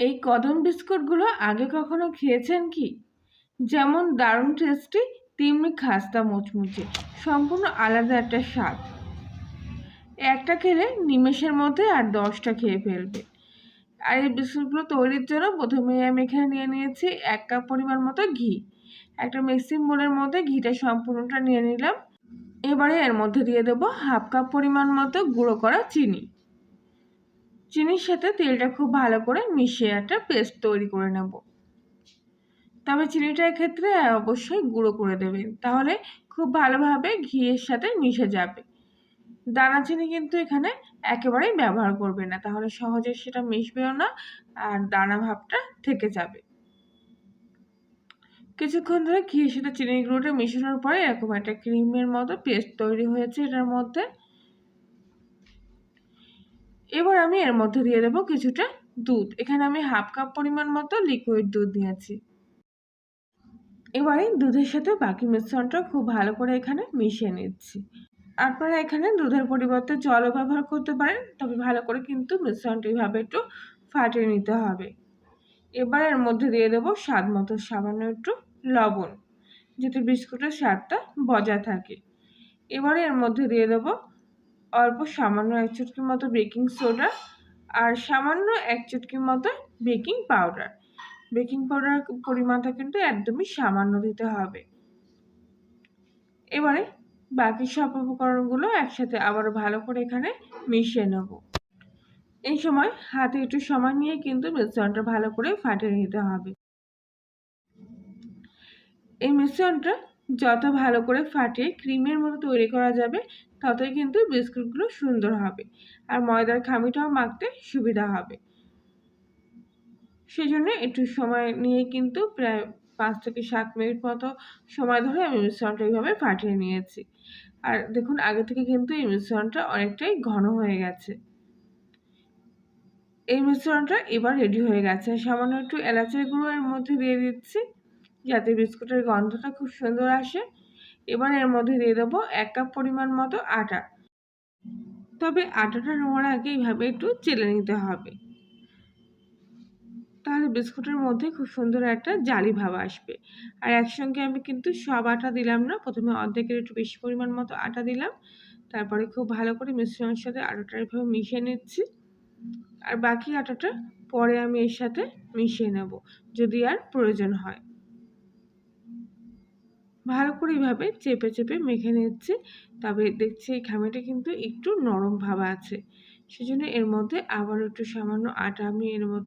এই কদম বিস্কুটগুলো আগে কখনো খেয়েছেন কি? যেমন দারুণ টেস্টি, তেমনি খাস্তা মুচমুচে, সম্পূর্ণ আলাদা একটা স্বাদ। একটা খেলে নিমেষের মধ্যে আর 10টা খেয়ে ফেলবে। আর এই বিস্কুটগুলো তৈরির জন্য প্রথমেই আমি এখানে নিয়ে নিয়েছি 1 কাপ পরিমাণ মতো ঘি। একটা মিক্সিং বোলের মধ্যে ঘিটা সম্পূর্ণটা নিয়ে নিলাম। এবারে এর মধ্যে দিয়ে দেবো 1/2 কাপ পরিমাণ মতো গুঁড়ো করা চিনি। চিনির সাথে তেলটা খুব ভালো করে মিশিয়ে একটা পেস্ট তৈরি করে নেব। তবে চিনিটা এক্ষেত্রে অবশ্যই গুঁড়ো করে দেবেন, তাহলে খুব ভালোভাবে ঘিয়ের সাথে মিশে যাবে। দানা চিনি কিন্তু এখানে একেবারেই ব্যবহার করবে না, তাহলে সহজে সেটা মিশবেও না আর দানা ভাবটা থেকে যাবে। কিছুক্ষণ ধরে ঘিয়ের সাথে চিনির গুঁড়োটা মেশানোর পরে এরকম একটা ক্রিমের মতো পেস্ট তৈরি হয়েছে এটার মধ্যে। এবার আমি এর মধ্যে দিয়ে দেবো কিছুটা দুধ। এখানে আমি 1/2 কাপ পরিমাণ মতো লিকুইড দুধ নিয়েছি। এবারে দুধের সাথে বাকি মিশ্রণটা খুব ভালো করে এখানে মিশিয়ে নিচ্ছি। আপনারা এখানে দুধের পরিবর্তে জলও ব্যবহার করতে পারেন, তবে ভালো করে কিন্তু মিশ্রণটা এইভাবে একটু ফাটিয়ে নিতে হবে। এবার এর মধ্যে দিয়ে দেবো স্বাদ মতো সামান্য একটু লবণ, যাতে বিস্কুটের স্বাদটা বজায় থাকে। এবারে এর মধ্যে দিয়ে দেবো অল্প সামান্য 1 চুটকি মতো বেকিং সোডা আর সামান্য 1 চুটকি মতো বেকিং পাউডার। বেকিং পাউডার পরিমাণটা কিন্তু একদমই সামান্য দিতে হবে। এবারে বাকি সব উপকরণগুলো একসাথে আবারও ভালো করে এখানে মিশিয়ে নেব। এই সময় হাতে একটু সময় নিয়ে কিন্তু মিশ্রণটা ভালো করে ফাটিয়ে নিতে হবে। এই মিশ্রণটা যত ভালো করে ফাটিয়ে ক্রিমের মতো তৈরি করা যাবে, ততই কিন্তু বিস্কুটগুলো সুন্দর হবে আর ময়দার খামিটাও মাখতে সুবিধা হবে। সেজন্য একটু সময় নিয়ে কিন্তু প্রায় 5 থেকে 7 মিনিট মতো সময় ধরে আমি মিশ্রণটা এইভাবে ফাটিয়ে নিয়েছি। আর দেখুন আগে থেকে কিন্তু এই মিশ্রণটা অনেকটাই ঘন হয়ে গেছে। এই মিশ্রণটা এবার রেডি হয়ে গেছে। সামান্য একটু এলাচের গুঁড়ো এর মধ্যে দিয়ে দিচ্ছি, যাতে বিস্কুটের গন্ধটা খুব সুন্দর আসে। এবার এর মধ্যে দিয়ে দেবো 1 কাপ পরিমাণ মতো আটা। তবে আটাটা নেওয়ার আগে এইভাবে একটু চেলে নিতে হবে, তাহলে বিস্কুটের মধ্যে খুব সুন্দর একটা জালি ভাব আসবে। আর একসঙ্গে আমি কিন্তু সব আটা দিলাম না, প্রথমে অর্ধেকের একটু বেশি পরিমাণ মতো আটা দিলাম, তারপরে খুব ভালো করে মিশ্রণের সাথে আটাটা এভাবে মিশিয়ে নিচ্ছি। আর বাকি আটাটা পরে আমি এর সাথে মিশিয়ে নেব যদি আর প্রয়োজন হয়। ভালো করে এইভাবে চেপে চেপে মেখে নিচ্ছি। তবে দেখছি এই খামিটা কিন্তু একটু নরম ভাব আছে, সেজন্য এর মধ্যে আবার একটু সামান্য আটা আমি এর মধ্যে